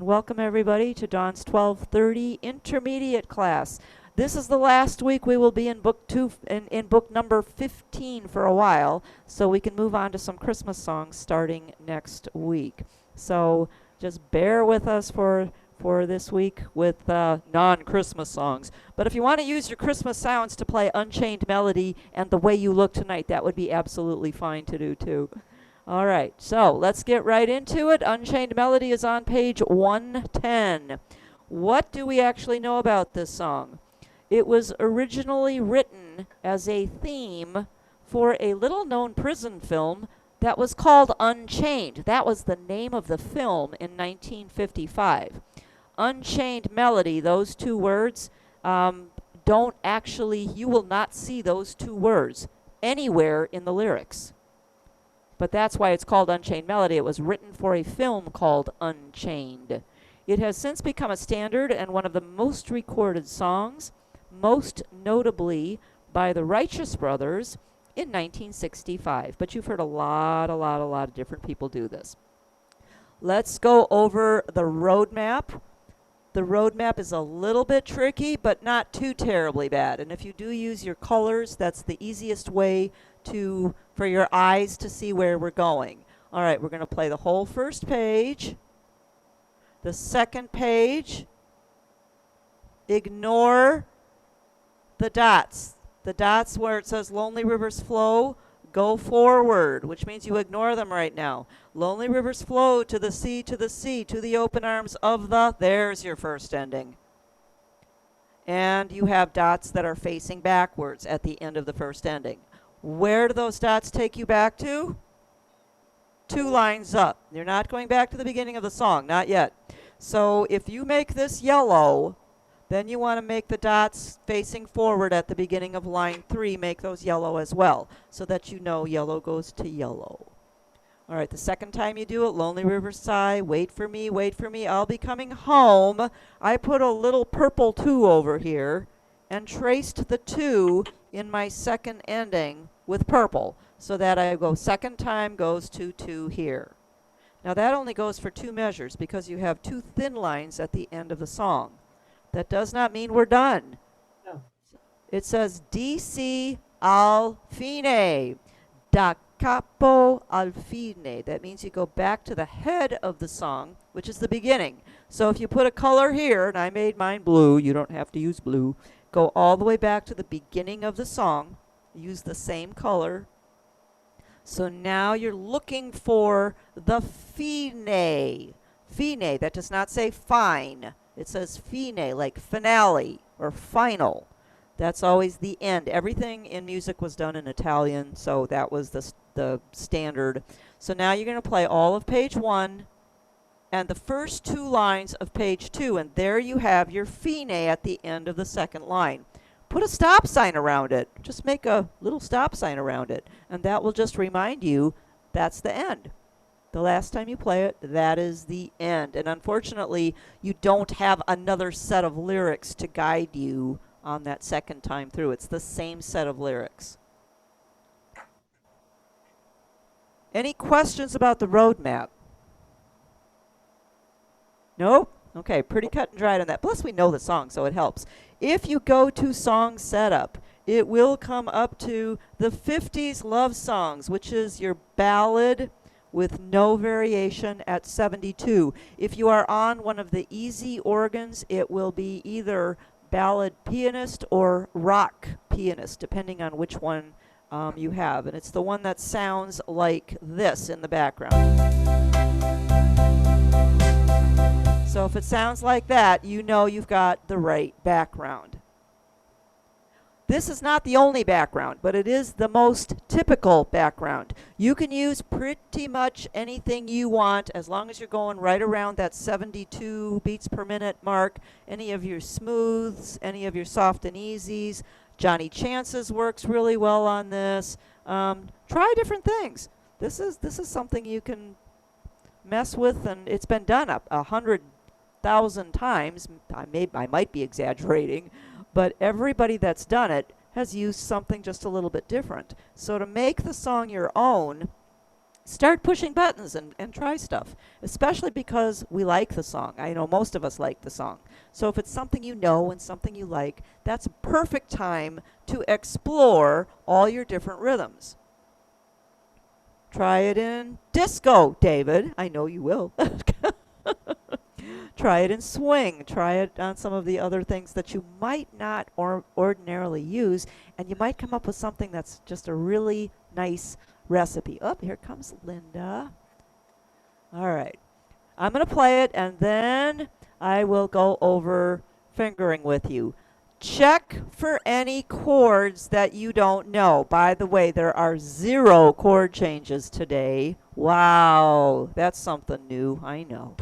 and welcome everybody to Dawn's 12:30 intermediate class. This is the last week we will be in book in book number 15 for a while, so we can move on to some Christmas songs starting next week. So just bear with us for this week with non-Christmas songs. But if you want to use your Christmas sounds to play Unchained Melody and The Way You Look Tonight, that would be absolutely fine to do too. All right, so let's get right into it. Unchained Melody is on page 110. What do we actually know about this song? It was originally written as a theme for a little-known prison film that was called Unchained. That was the name of the film in 1955. Unchained Melody, those two words, don't actually, you will not see those two words anywhere in the lyrics. But that's why it's called Unchained Melody. It was written for a film called Unchained. It has since become a standard and one of the most recorded songs, most notably by the Righteous Brothers in 1965. But you've heard a lot of different people do this. Let's go over the roadmap. The roadmap is a little bit tricky, but not too terribly bad. And if you do use your colors, that's the easiest way for your eyes to see where we're going. All right, we're going to play the whole first page. The second page, ignore the dots. The dots where it says Lonely Rivers Flow, go forward, which means you ignore them right now. Lonely rivers flow to the sea, to the open arms of the, there's your first ending. And you have dots that are facing backwards at the end of the first ending. Where do those dots take you back to? 2 lines up. You're not going back to the beginning of the song, not yet. So if you make this yellow, then you want to make the dots facing forward at the beginning of line 3, make those yellow as well, so that you know yellow goes to yellow. All right, the second time you do it, Lonely River Sigh, wait for me, I'll be coming home. I put a little purple 2 over here and traced the 2 in my second ending with purple, so that I go second time goes to 2 here. Now that only goes for 2 measures because you have 2 thin lines at the end of the song. That does not mean we're done. No. It says DC al fine, da capo al fine. That means you go back to the head of the song, which is the beginning. So if you put a color here, and I made mine blue, you don't have to use blue, go all the way back to the beginning of the song, use the same color. So now you're looking for the fine. Fine, that does not say fine. It says fine, like finale or final. That's always the end. Everything in music was done in Italian, so that was the standard. So now you're going to play all of page 1 and the first 2 lines of page 2, and there you have your fine at the end of the second line. Put a stop sign around it. Just make a little stop sign around it, and that will just remind you that's the end. The last time you play it, that is the end. And unfortunately, you don't have another set of lyrics to guide you on that second time through. It's the same set of lyrics. Any questions about the roadmap? Nope? Okay, pretty cut and dried on that. Plus, we know the song, so it helps. If you go to Song Setup, it will come up to the 50s love songs, which is your ballad with no variation at 72. If you are on one of the easy organs, it will be either ballad pianist or rock pianist, depending on which one you have. And it's the one that sounds like this in the background. So if it sounds like that, you know you've got the right background. This is not the only background, but it is the most typical background. You can use pretty much anything you want as long as you're going right around that 72 beats per minute mark. Any of your smooths, any of your soft and easies. Johnny Chance's works really well on this. Try different things. This is something you can mess with, and it's been done 100,000 times. I might be exaggerating, but everybody that's done it has used something just a little bit different. So to make the song your own, start pushing buttons and try stuff, especially because we like the song. I know most of us like the song. So if it's something you know and something you like, that's a perfect time to explore all your different rhythms. Try it in disco, David. I know you will. Try it in swing. Try it on some of the other things that you might not ordinarily use, and you might come up with something that's just a really nice recipe. Oh, here comes Linda. All right. I'm going to play it, and then I will go over fingering with you. Check for any chords that you don't know. By the way, there are 0 chord changes today. Wow, that's something new, I know.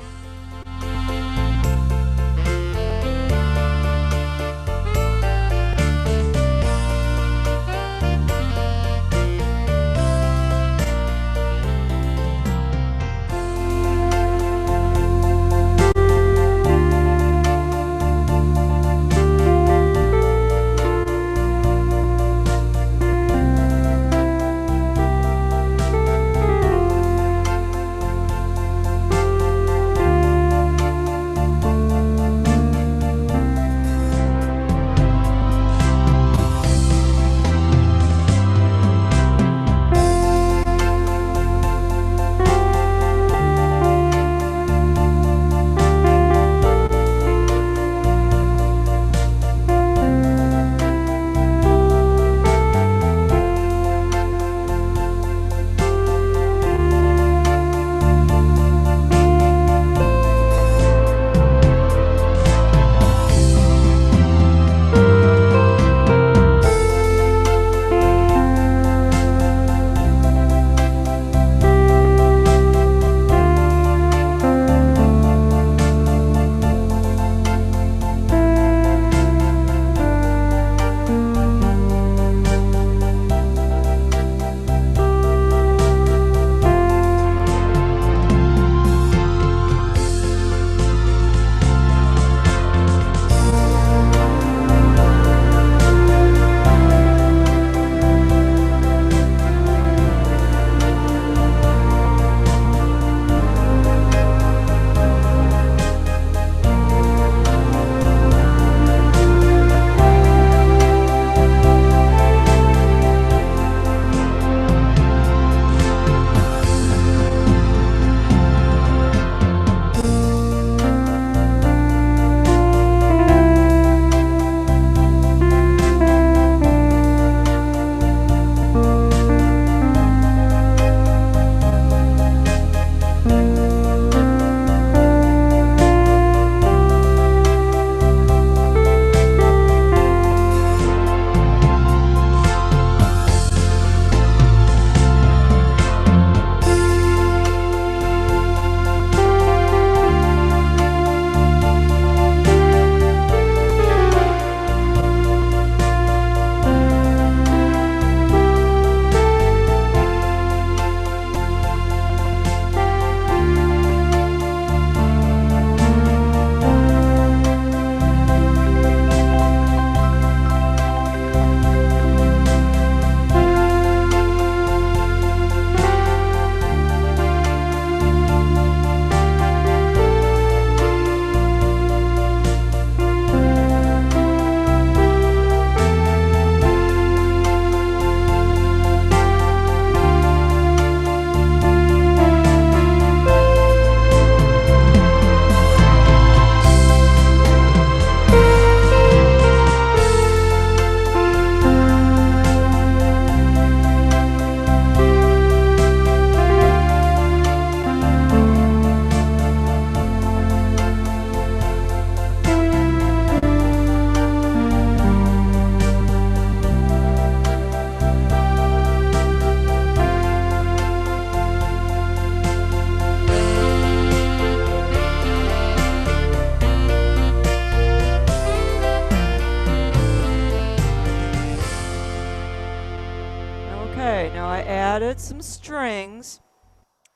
added some strings.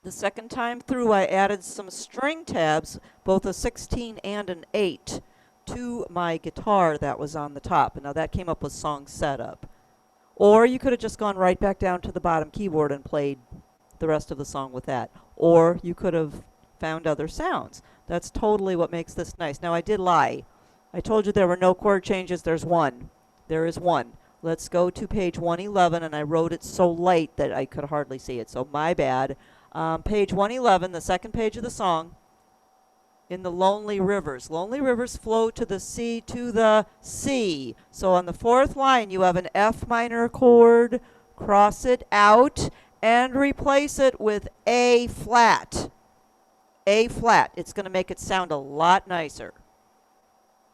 The second time through, I added some string tabs, both a 16 and an 8, to my guitar that was on the top. And now that came up with song setup. Or you could have just gone right back down to the bottom keyboard and played the rest of the song with that. Or you could have found other sounds. That's totally what makes this nice. Now, I did lie. I told you there were no chord changes. There's one. There is one. Let's go to page 111, and I wrote it so light that I could hardly see it, so my bad. Page 111, the second page of the song, in the Lonely Rivers. Lonely rivers flow to the sea, to the sea. So on the fourth line, you have an F minor chord, cross it out, and replace it with A flat. A flat. It's going to make it sound a lot nicer.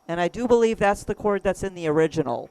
And I do believe that's the chord that's in the original,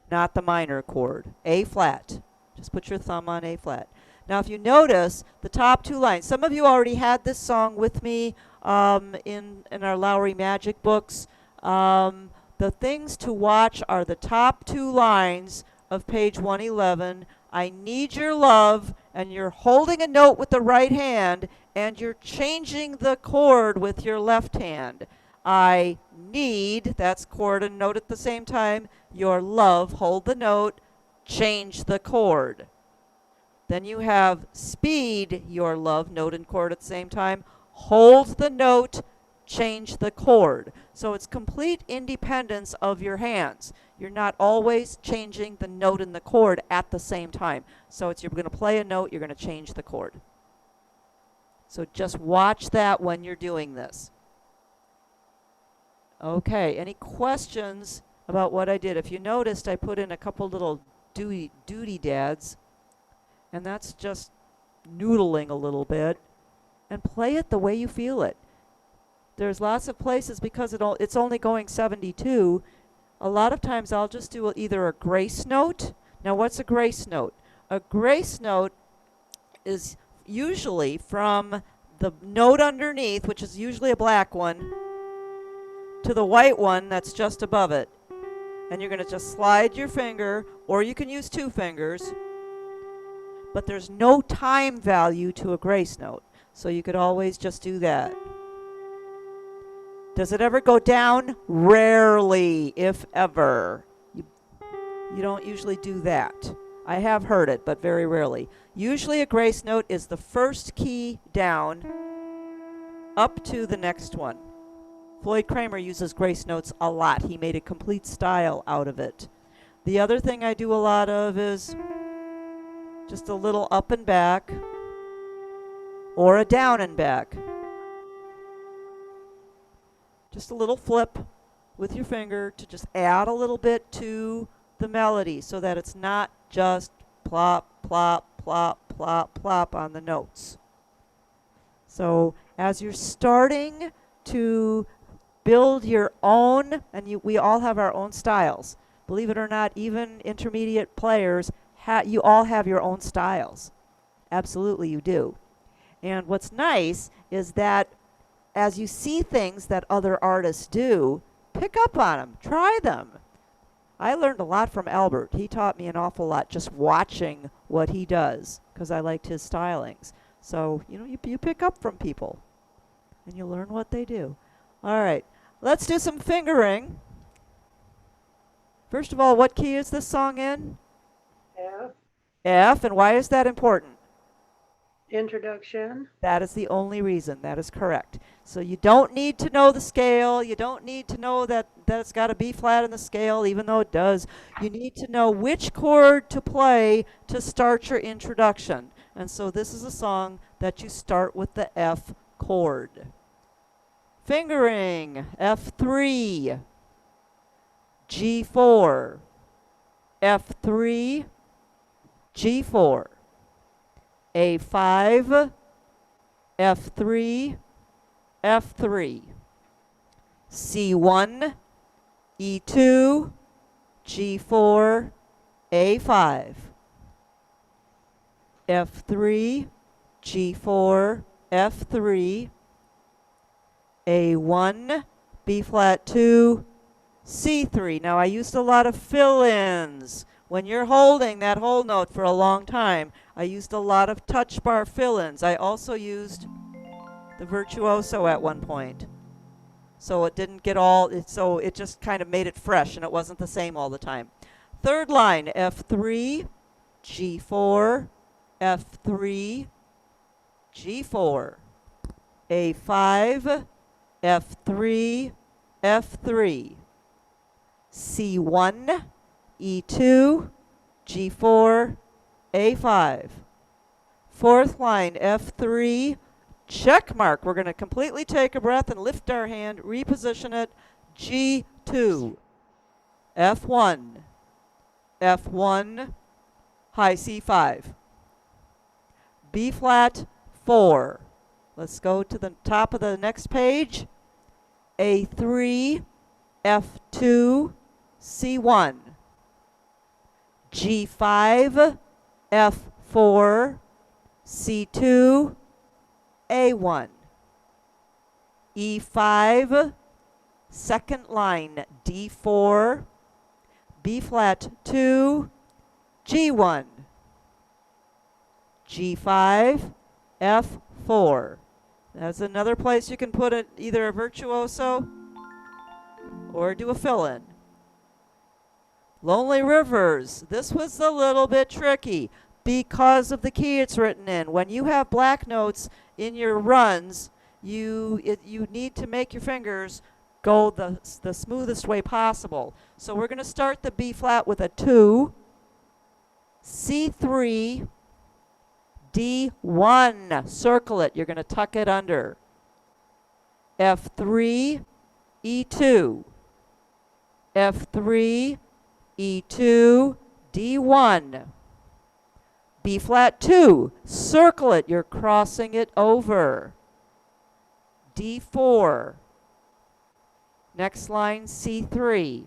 not the minor chord. A flat. Just put your thumb on A flat. Now, if you notice the top two lines, some of you already had this song with me in our Lowry Magic books. The things to watch are the top two lines of page 111. I need your love, and you're holding a note with the right hand, and you're changing the chord with your left hand. I need, that's chord and note at the same time, your love, hold the note, change the chord. Then you have speed, your love, note and chord at the same time, hold the note, change the chord. So it's complete independence of your hands. You're not always changing the note and the chord at the same time. So you're going to play a note, you're going to change the chord. So just watch that when you're doing this. Okay, any questions about what I did? If you noticed, I put in a couple little duty dads, and that's just noodling a little bit, and play it the way you feel it. There's lots of places, because it's only going 72, a lot of times I'll just do either a grace note. Now, what's a grace note? A grace note is usually from the note underneath, which is usually a black one, to the white one that's just above it. And you're going to just slide your finger, or you can use two fingers, but there's no time value to a grace note. So you could always just do that. Does it ever go down? Rarely, if ever. You don't usually do that. I have heard it, but very rarely. Usually a grace note is the first key down up to the next one. Floyd Kramer uses grace notes a lot. He made a complete style out of it. The other thing I do a lot of is just a little up and back, or a down and back. Just a little flip with your finger to just add a little bit to the melody so that it's not just plop, plop, plop, plop, plop on the notes. So as you're starting to build your own, and we all have our own styles. Believe it or not, even intermediate players, you all have your own styles. Absolutely you do. And what's nice is that as you see things that other artists do, pick up on them, try them. I learned a lot from Albert. He taught me an awful lot just watching what he does, because I liked his stylings. So, you pick up from people, and you learn what they do. All right, let's do some fingering. First of all, what key is this song in? F. F, and why is that important? Introduction. That is the only reason. That is correct. So you don't need to know the scale. You don't need to know that it's got a B flat in the scale, even though it does. You need to know which chord to play to start your introduction. And so this is a song that you start with the F chord. Fingering, F3, G4, F3, G4, A5, F3, F3, C1, E2, G4, A5, F3, G4, F3, A1, B flat 2, C3. Now I used a lot of fill-ins. When you're holding that whole note for a long time, I used a lot of touch bar fill-ins. I also used the virtuoso at one point. So it didn't get so it just kind of made it fresh and it wasn't the same all the time. Third line, F3, G4, F3, G4, A5, F3, F3, C1, E2, G4, A5. Fourth line, F3, check mark. We're going to completely take a breath and lift our hand, reposition it, G2, F1, F1, high C5, B flat 4. Let's go to the top of the next page, A3, F2, C1, G5, F4, C2, A1, E5, second line, D4, B flat 2, G1, G5, F4. That's another place you can put it, either a virtuoso or do a fill-in. Lonely Rivers. This was a little bit tricky because of the key it's written in. When you have black notes in your runs, you need to make your fingers go the smoothest way possible. So we're going to start the B flat with a 2, C3, D1. Circle it. You're going to tuck it under. F3, E2, F3, E2, D1. B flat 2, circle it, you're crossing it over. D4. Next line, C3.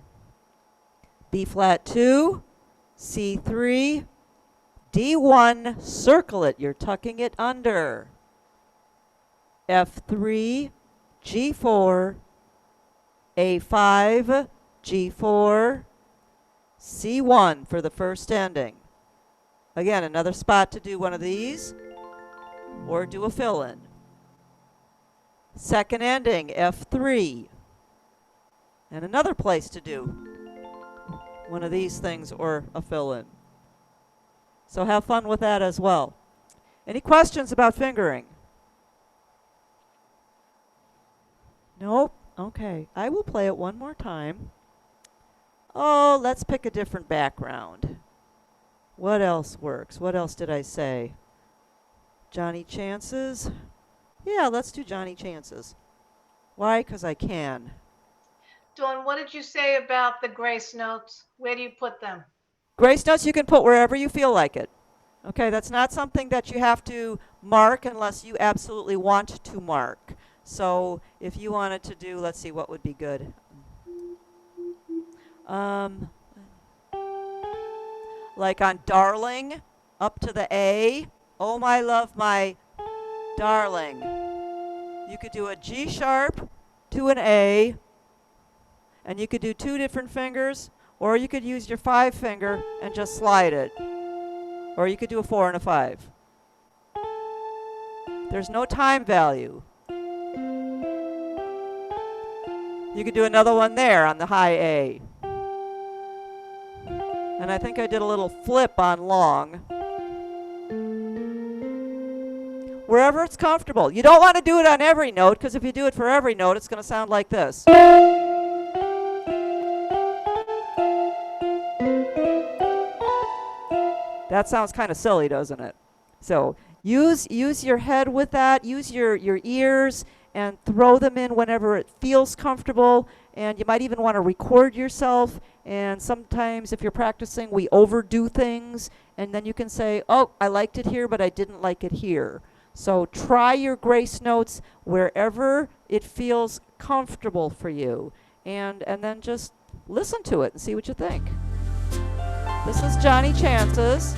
B flat 2, C3, D1, circle it, you're tucking it under. F3, G4, A5, G4, C1 for the first ending. Again, another spot to do one of these or do a fill-in. Second ending, F3. And another place to do one of these things or a fill-in. So have fun with that as well. Any questions about fingering? Nope. Okay. I will play it one more time. Oh, let's pick a different background. What else works? What else did I say? Johnny Chances? Yeah, let's do Johnny Chances. Why? Because I can. Dawn, what did you say about the grace notes? Where do you put them? Grace notes you can put wherever you feel like it. Okay, that's not something that you have to mark unless you absolutely want to mark. So if you wanted to do, let's see, what would be good? Like on darling, up to the A. Oh, my love, my darling. You could do a G sharp to an A, and you could do 2 different fingers, or you could use your 5 finger and just slide it. Or you could do a 4 and a 5. There's no time value. You could do another one there on the high A. And I think I did a little flip on long. Wherever it's comfortable. You don't want to do it on every note, because if you do it for every note, it's going to sound like this. That sounds kind of silly, doesn't it? So use your head with that. Use your ears and throw them in whenever it feels comfortable. And you might even want to record yourself. And sometimes if you're practicing, we overdo things. And then you can say, oh, I liked it here, but I didn't like it here. So try your grace notes wherever it feels comfortable for you. And then just listen to it and see what you think. This is Johnny Chances.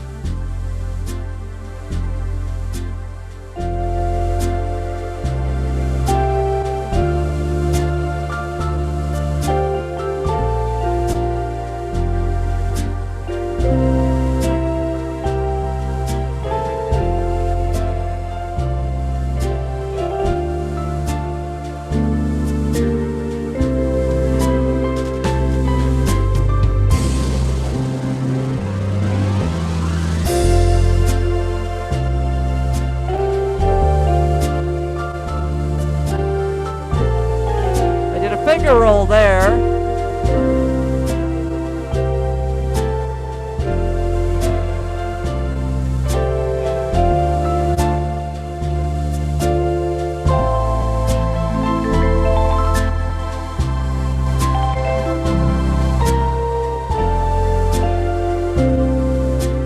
finger roll there.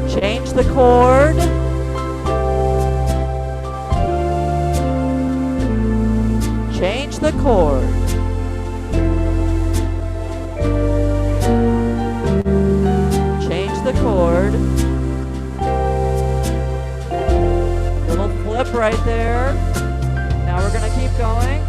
Change the chord. Change the chord. Change the chord. Little flip right there. Now we're going to keep going.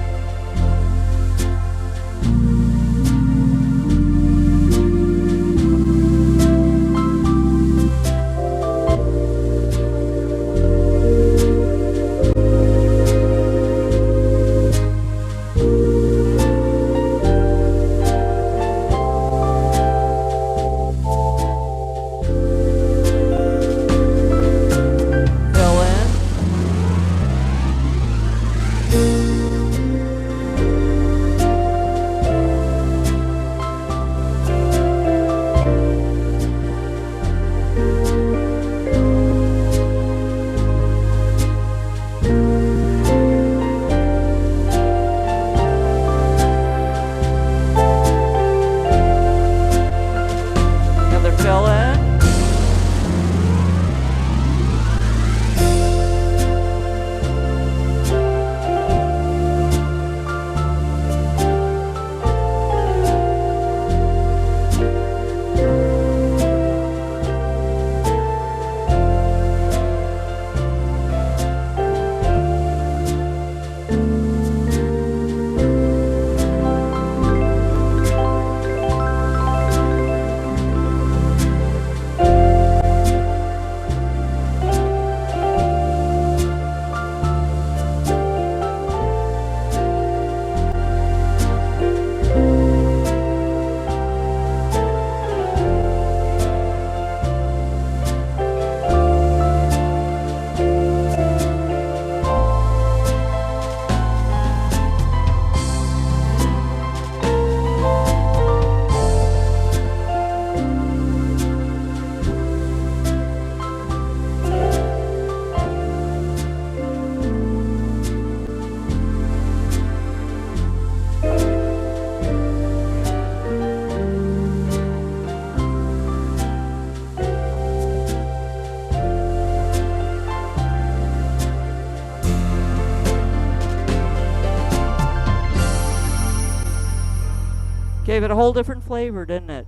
Gave it a whole different flavor, didn't it?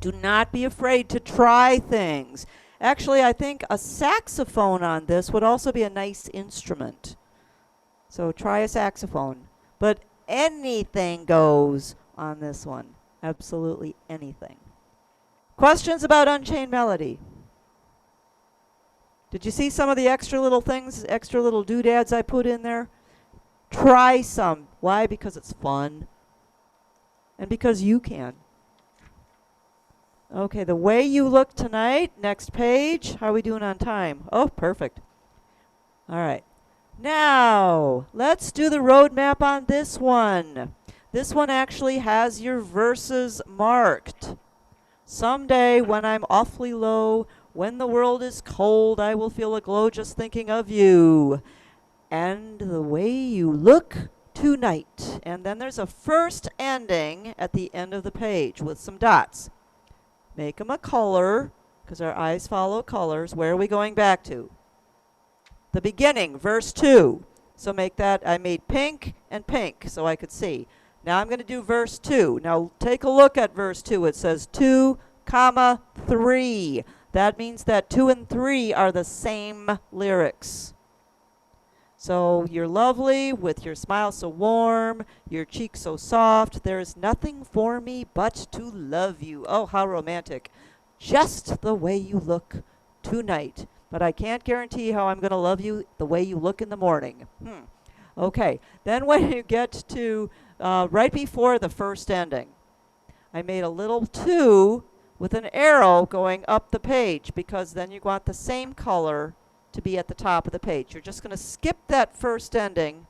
Do not be afraid to try things. Actually, I think a saxophone on this would also be a nice instrument. So try a saxophone. But anything goes on this one. Absolutely anything. Questions about Unchained Melody? Did you see some of the extra little things, extra little doodads I put in there? Try some. Why? Because it's fun. And because you can. Okay, the way you look tonight, next page. How are we doing on time? Oh, perfect. All right. Now, let's do the road map on this one. This one actually has your verses marked. Someday when I'm awfully low, when the world is cold, I will feel a glow just thinking of you. And the way you look tonight. And then there's a first ending at the end of the page with some dots. Make them a color, because our eyes follow colors. Where are we going back to? The beginning, verse 2. So make that, I made pink and pink so I could see. Now I'm going to do verse 2. Now take a look at verse 2. It says 2, comma, 3. That means that 2 and 3 are the same lyrics. So you're lovely with your smile so warm, your cheek so soft. There's nothing for me but to love you. Oh, how romantic. Just the way you look tonight. But I can't guarantee how I'm going to love you the way you look in the morning. Okay, then when you get to right before the first ending, I made a little 2 with an arrow going up the page because then you want the same color to be at the top of the page. You're just going to skip that first ending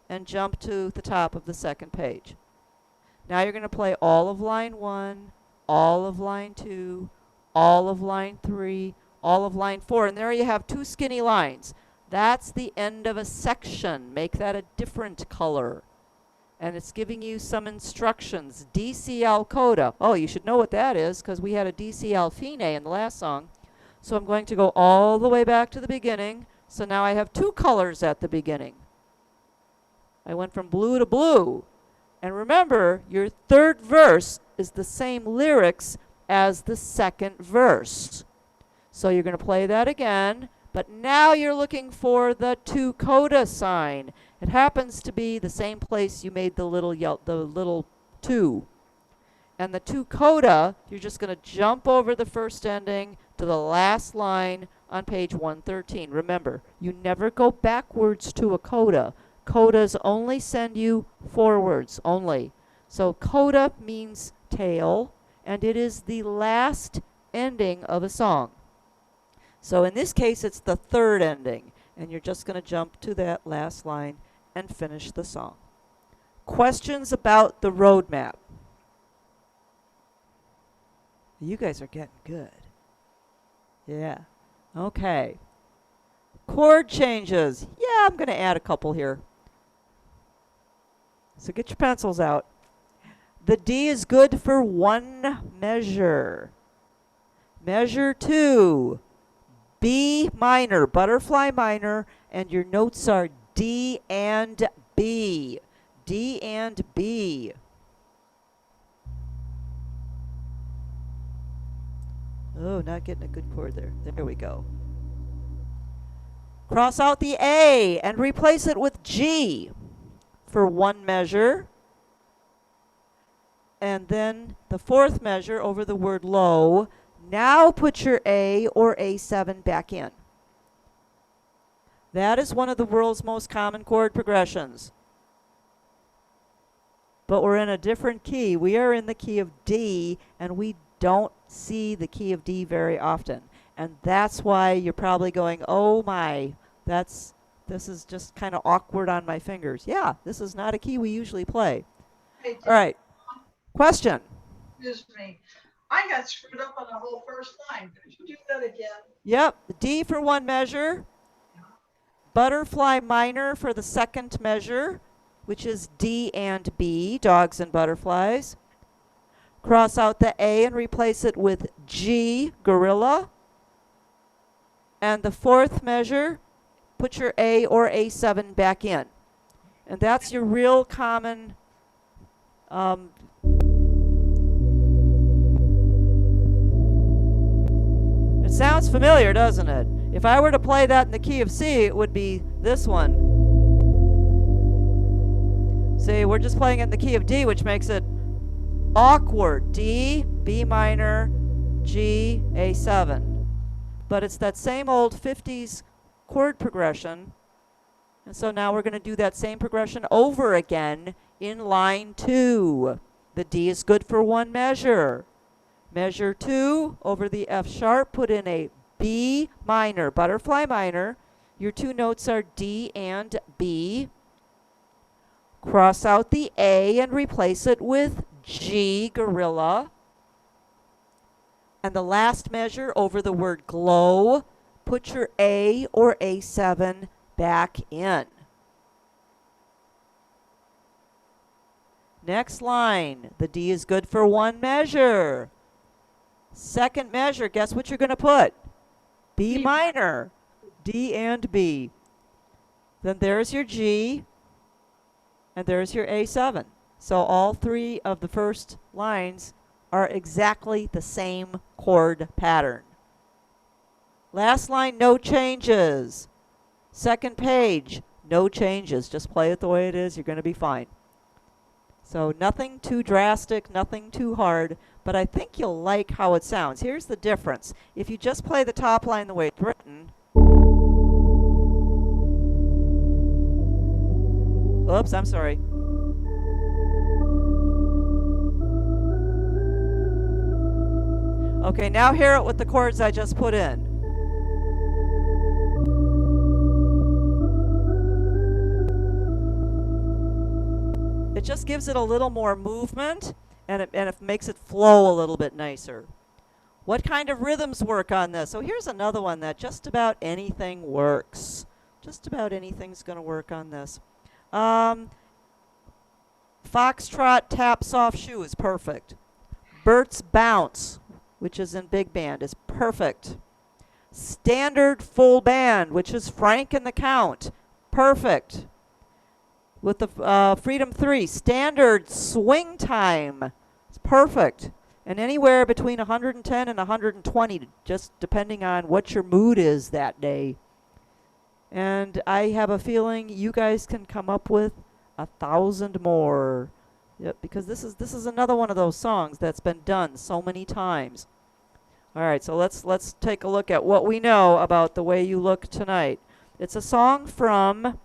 and jump to the top of the second page. Now you're going to play all of line 1, all of line 2, all of line 3, all of line 4, and there you have 2 skinny lines. That's the end of a section. Make that a different color. And it's giving you some instructions. DCL coda. Oh, you should know what that is because we had a DCL fine in the last song. So I'm going to go all the way back to the beginning. So now I have 2 colors at the beginning. I went from blue to blue. And remember, your third verse is the same lyrics as the second verse. So you're going to play that again, but now you're looking for the 2 coda sign. It happens to be the same place you made the little 2. And the 2 coda, you're just going to jump over the first ending to the last line on page 113. Remember, you never go backwards to a coda. Codas only send you forwards only. So coda means tail, and it is the last ending of a song. So in this case, it's the third ending, and you're just going to jump to that last line and finish the song. Questions about the road map? You guys are getting good. Yeah. Okay. Chord changes. Yeah, I'm going to add a couple here. So get your pencils out. The D is good for 1 measure. Measure 2, B minor, butterfly minor, and your notes are D and B. D and B. Oh, not getting a good chord there. There we go. Cross out the A and replace it with G for 1 measure. And then the 4th measure over the word low. Now put your A or A7 back in. That is one of the world's most common chord progressions. But we're in a different key. We are in the key of D, and we don't see the key of D very often. And that's why you're probably going, oh my, this is just kind of awkward on my fingers. Yeah, this is not a key we usually play. Hey, All right. Question. excuse me. I got screwed up on the whole first line. Could you do that again? Yep, D for 1 measure. Butterfly minor for the 2nd measure, which is D and B, dogs and butterflies. Cross out the A and replace it with G, gorilla. And the 4th measure, put your A or A7 back in. And that's your real common it sounds familiar, doesn't it? If I were to play that in the key of C, it would be this one. See, we're just playing it in the key of D, which makes it awkward. D, B minor, G, A7. But it's that same old 50s chord progression. And so now we're going to do that same progression over again in line 2. The D is good for 1 measure. Measure 2 over the F sharp, put in a B minor, butterfly minor. Your 2 notes are D and B. Cross out the A and replace it with G, gorilla. And the last measure over the word glow, put your A or A7 back in. Next line, the D is good for 1 measure. 2nd measure, guess what you're going to put? B minor, D and B. Then there's your G, and there's your A7. So all 3 of the first lines are exactly the same chord pattern. Last line, no changes. 2nd page, no changes. Just play it the way it is. You're going to be fine. So nothing too drastic, nothing too hard, but I think you'll like how it sounds. Here's the difference. If you just play the top line the way it's written. Oops, I'm sorry. Okay, now hear it with the chords I just put in. It just gives it a little more movement, and it makes it flow a little bit nicer. What kind of rhythms work on this? So here's another one that just about anything works. Just about anything's going to work on this. Foxtrot tap soft shoe is perfect. Bert's bounce, which is in big band, is perfect. Standard full band, which is Frank and the Count, perfect. With the Freedom 3, standard swing time, it's perfect. And anywhere between 110 and 120, just depending on what your mood is that day. And I have a feeling you guys can come up with 1,000 more. Yep, because this is another one of those songs that's been done so many times. All right, so let's take a look at what we know about The Way You Look Tonight. It's a song from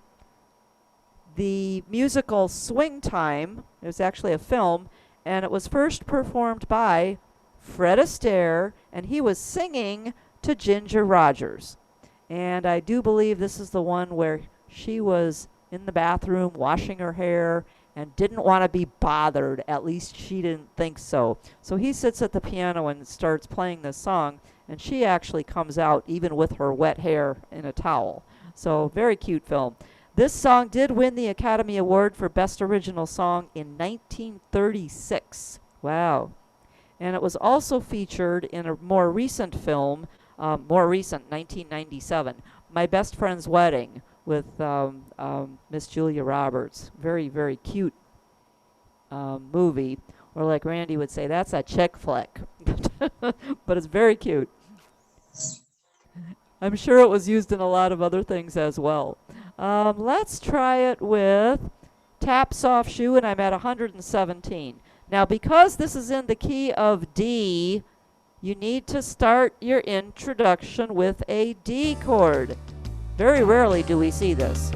the musical Swing Time. It was actually a film, and it was first performed by Fred Astaire, and he was singing to Ginger Rogers. And I do believe this is the one where she was in the bathroom washing her hair and didn't want to be bothered. At least she didn't think so. So he sits at the piano and starts playing this song, and she actually comes out even with her wet hair in a towel. So very cute film. This song did win the Academy Award for Best Original Song in 1936. Wow. And it was also featured in a more recent film, 1997, My Best Friend's Wedding, with Miss Julia Roberts. Very, very cute movie. Or like Randy would say, that's a chick flick. But it's very cute. I'm sure it was used in a lot of other things as well. Let's try it with Tap Soft Shoe, and I'm at 117. Now, because this is in the key of D, you need to start your introduction with a D chord. Very rarely do we see this.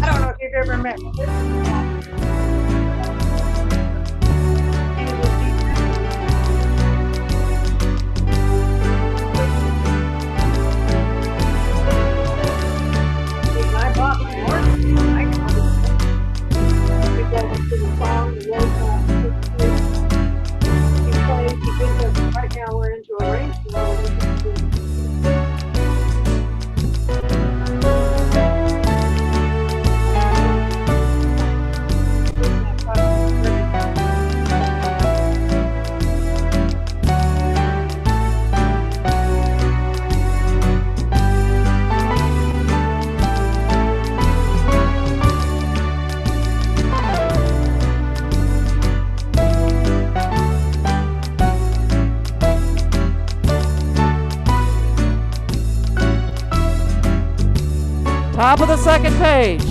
I don't know if you've ever met I bought my horse. I go to the song, the he plays, he gives us, right now we're into a race mode. Top of the second page.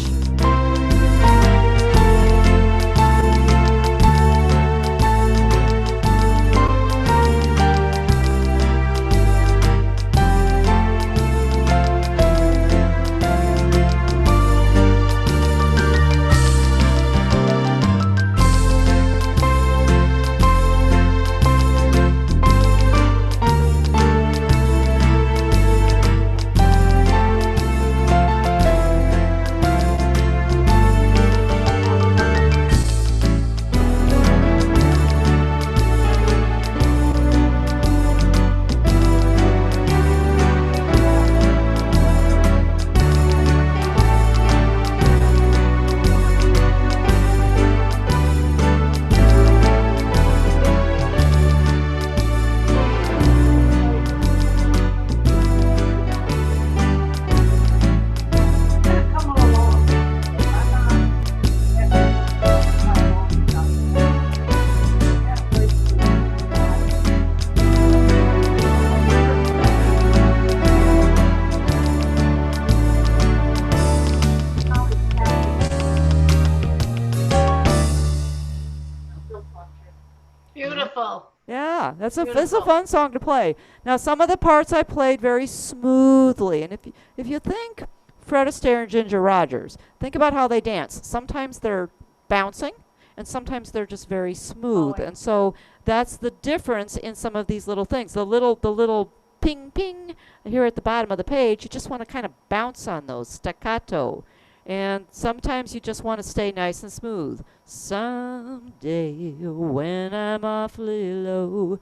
Beautiful. Yeah, that's a Beautiful. fun song to play. Now, some of the parts I played very smoothly, and if you think Fred Astaire and Ginger Rogers, think about how they dance. Sometimes they're bouncing, and sometimes they're just very smooth. Oh, And so that's the difference in some of these little things. The little ping, ping here at the bottom of the page. You just want to kind of bounce on those staccato. And sometimes you just want to stay nice and smooth. Someday when I'm awfully low.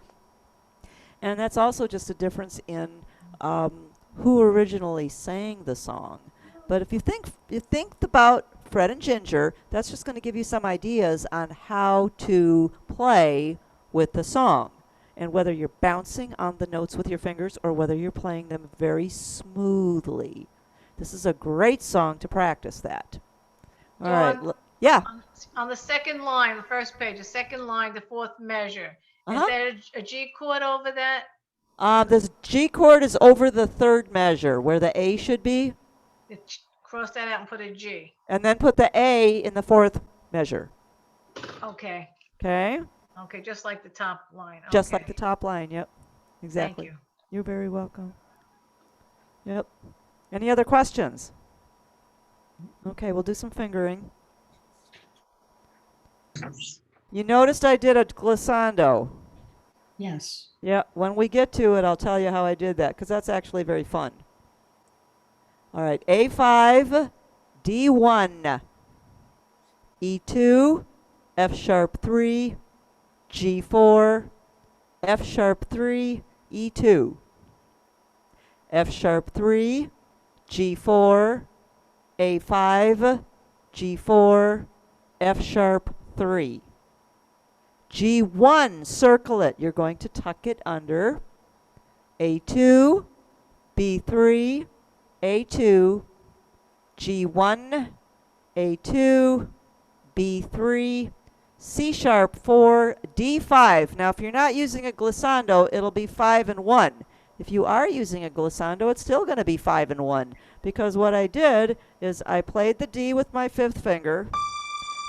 And that's also just a difference in who originally sang the song. But if you think about Fred and Ginger, that's just going to give you some ideas on how to play with the song. And whether you're bouncing on the notes with your fingers or whether you're playing them very smoothly. This is a great song to practice that. All right. Dawn, Yeah. on the second line, the first page, the second line, the fourth measure. Is Uh-huh. there a G chord over that? The G chord is over the third measure where the A should be. Cross that out and put a G. And then put the A in the fourth measure. Okay. Okay? Okay, just like the top line. Just Okay. like the top line. Yep. Exactly. Thank you. You're very welcome. Yep. Any other questions? Okay, we'll do some fingering. You noticed I did a glissando. Yes. Yeah, when we get to it, I'll tell you how I did that, because that's actually very fun. All right, A5, D1, E2, F sharp 3, G4, F sharp 3, E2, F sharp 3, G4, A5, G4, F sharp 3. G1, circle it. You're going to tuck it under A2, B3, A2, G1, A2, B3, C sharp 4, D5. Now, if you're not using a glissando, it'll be 5 and 1. If you are using a glissando, it's still going to be 5 and 1, because what I did is I played the D with my fifth finger,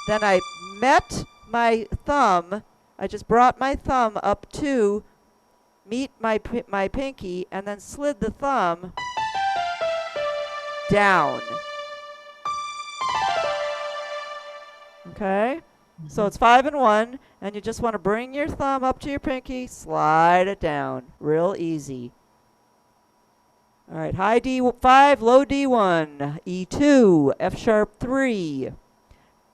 then I met my thumb. I just brought my thumb up to meet my pinky, and then slid the thumb down. Okay? So it's 5 and 1, and you just want to bring your thumb up to your pinky, slide it down. Real easy. All right, high D5, low D1, E2, F sharp 3,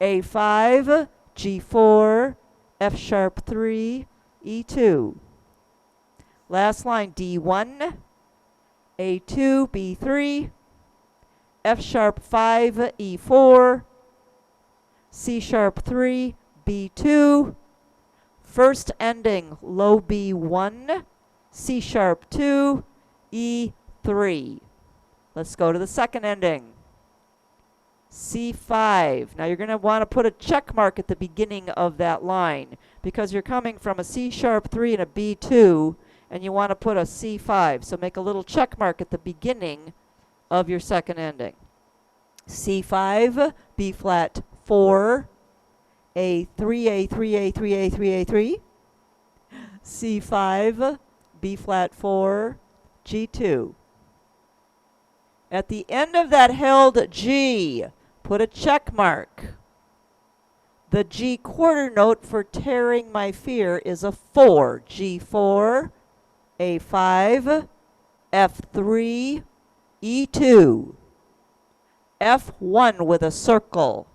A5, G4, F sharp 3, E2. Last line, D1, A2, B3, F sharp 5, E4, C sharp 3, B2. First ending, low B1, C sharp 2, E3. Let's go to the second ending. C5. Now you're going to want to put a check mark at the beginning of that line because you're coming from a C sharp 3 and a B2, and you want to put a C5. So make a little check mark at the beginning of your second ending. C5, B flat 4, A3, A3, A3, A3, A3, C5, B flat 4, G2. At the end of that held G, put a check mark. The G quarter note for tearing my fear is a 4. G4, A5, F3, E2. F1 with a circle,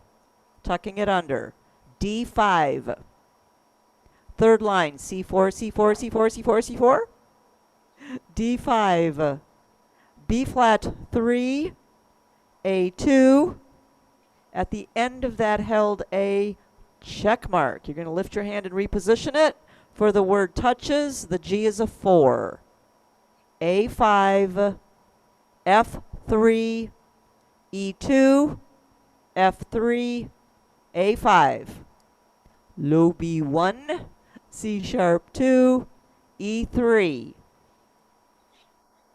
tucking it under. D5. Third line, C4, C4, C4, C4, C4. D5. B flat 3, A2. At the end of that held A check mark. You're going to lift your hand and reposition it. For the word touches, the G is a 4. A5, F3, E2, F3, A5. Low B1, C sharp 2, E3.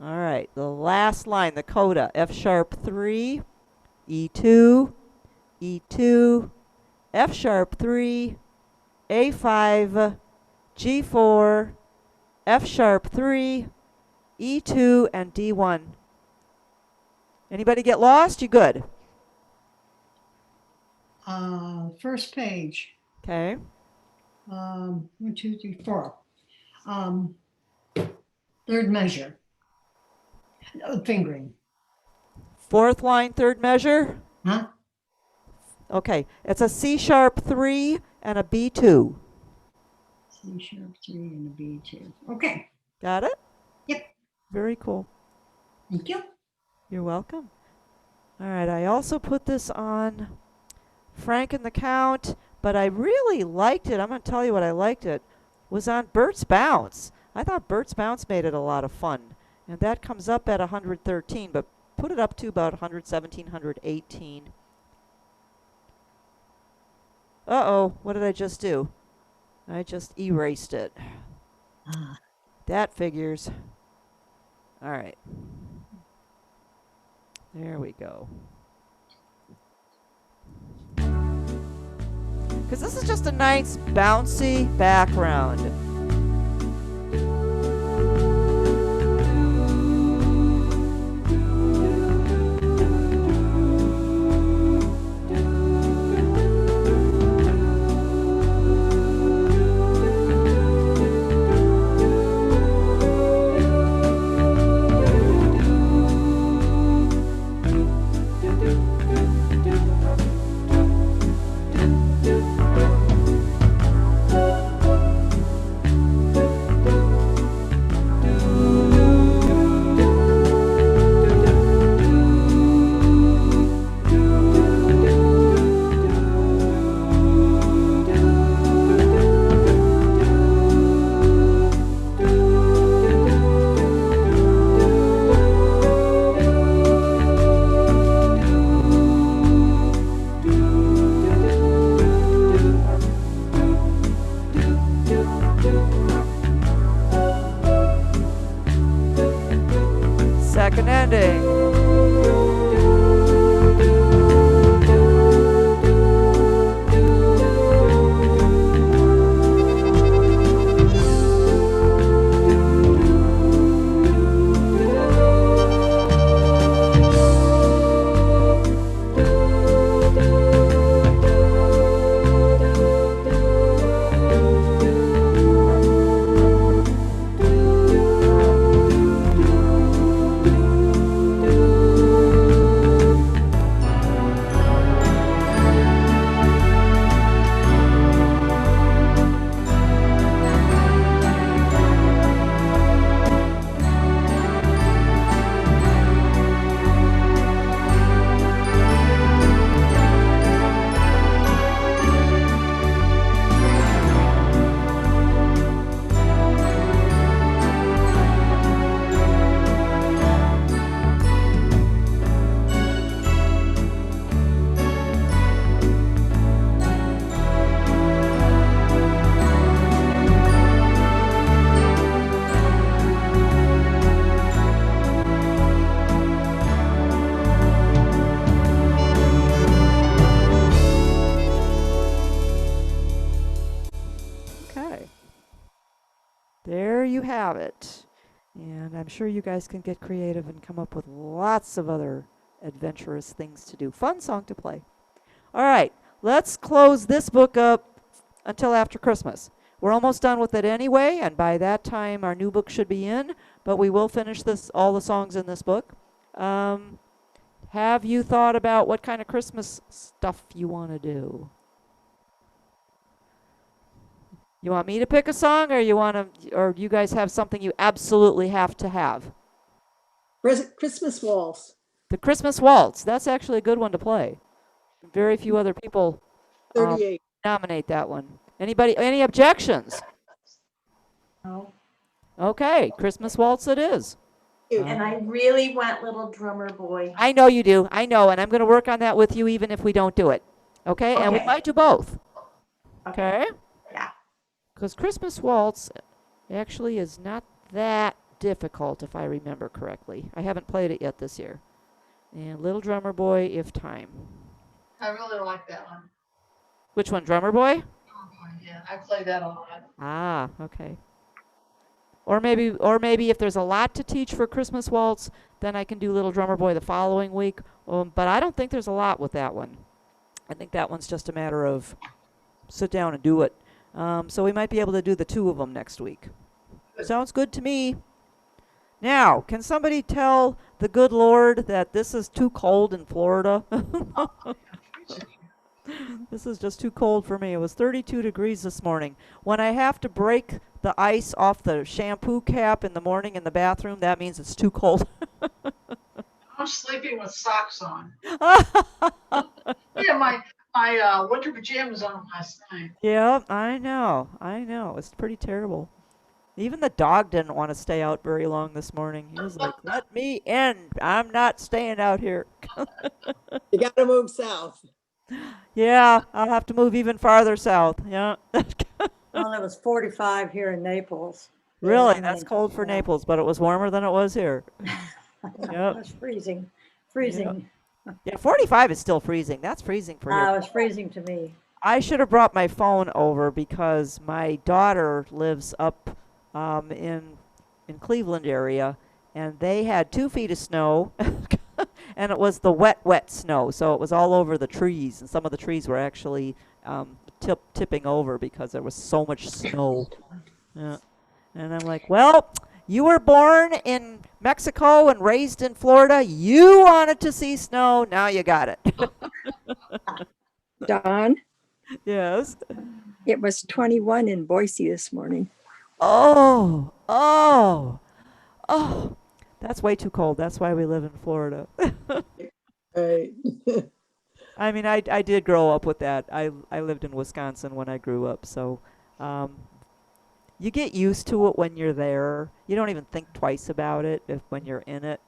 All right, the last line, the coda, F sharp 3, E2, E2, F sharp 3, A5, G4, F sharp 3, E2, and D1. Anybody get lost? You good? First page. Okay. 1, 2, 3, 4. Third measure. Fingering. Fourth line, third measure. Huh? Okay, it's a C sharp 3 and a B2. C sharp 3 and a B2. Okay. Got it? Yep. Very cool. Thank you. You're welcome. All right, I also put this on Frank and the Count, but I really liked it. I'm going to tell you what I liked it. Was on Bert's Bounce. I thought Bert's Bounce made it a lot of fun. And that comes up at 113, but put it up to about 117, 118. Uh-oh, what did I just do? I just erased it. That figures. All right. There we go. Because this is just a nice, bouncy background. Second ending. There you have it. And I'm sure you guys can get creative and come up with lots of other adventurous things to do. Fun song to play. All right, let's close this book up until after Christmas. We're almost done with it anyway, and by that time our new book should be in, but we will finish all the songs in this book. Have you thought about what kind of Christmas stuff you want to do? You want me to pick a song, or or you guys have something you absolutely have to have? Christmas waltz. The Christmas Waltz. That's actually a good one to play. Very few other people 38. nominate that one. Anybody? Any objections? No. Okay, Christmas Waltz it is. And I really want Little Drummer Boy. I know you do. I know, and I'm going to work on that with you even if we don't do it. Okay? And we Okay. might do both. Okay? Yeah. Because Christmas Waltz actually is not that difficult, if I remember correctly. I haven't played it yet this year. And Little Drummer Boy, if time. I really like that one. Which one, Drummer Boy? Oh, boy, yeah, I play that a lot. Ah, okay. Or maybe if there's a lot to teach for Christmas Waltz, then I can do Little Drummer Boy the following week. But I don't think there's a lot with that one. I think that one's just a matter of sit down and do it. So we might be able to do the two of them next week. Sounds good to me. Now, can somebody tell the good Lord that this is too cold in Florida? This is just too cold for me. It was 32 degrees this morning. When I have to break the ice off the shampoo cap in the morning in the bathroom, that means it's too cold. I'm sleeping with socks on. Yeah, my winter pajamas on last night. Yeah, I know. I know. It's pretty terrible. Even the dog didn't want to stay out very long this morning. He was like, "Let me in. I'm not staying out here." You gotta move south. Yeah, I'll have to move even farther south. Yeah. Well, it was 45 here in Naples. Really, I that's mean, cold for yeah. Naples, but it was warmer than it was here. It Yep. was freezing, freezing. Yeah, 45 is still freezing. That's freezing for It here. was freezing to me. I should have brought my phone over because my daughter lives up in Cleveland area, and they had 2 feet of snow, and it was the wet snow, so it was all over the trees, and some of the trees were actually tipping over because there was so much snow. Yeah. And I'm like, well, you were born in Mexico and raised in Florida. You wanted to see snow. Now you got it. Dawn, Yes. it was 21 in Boise this morning. Oh, oh, oh. That's way too cold. That's why we live in Florida. Right. I mean, I did grow up with that. I lived in Wisconsin when I grew up, so you get used to it when you're there. You don't even think twice about it when you're in it.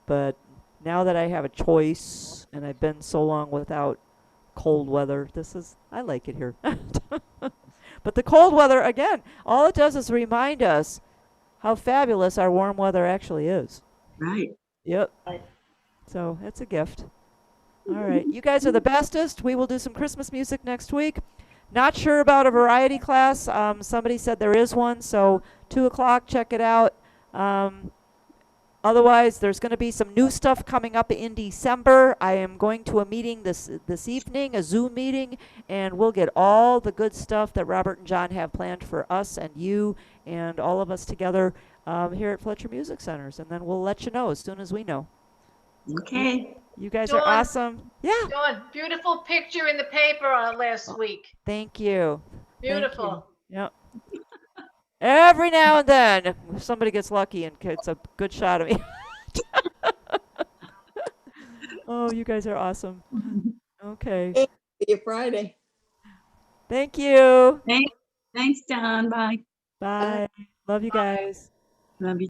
But now that I have a choice and I've been so long without cold weather, I like it here. But the cold weather, again, all it does is remind us how fabulous our warm weather actually is. Right. Yep. So it's a gift. All right. You guys are the bestest. We will do some Christmas music next week. Not sure about a variety class. Somebody said there is one, so 2 o'clock, check it out. Otherwise, there's going to be some new stuff coming up in December. I am going to a meeting this evening, a Zoom meeting, and we'll get all the good stuff that Robert and John have planned for us and you and all of us together here at Fletcher Music Centers, and then we'll let you know as soon as we know. Okay. You guys are Dawn. awesome. Yeah. Dawn, beautiful picture in the paper last week. Thank you. Beautiful. Yep. Every now and then, somebody gets lucky and gets a good shot of me. Oh, you guys are awesome. Okay. See you Friday. Thank you. Thanks, John. Bye. Bye. Love you guys. Love you.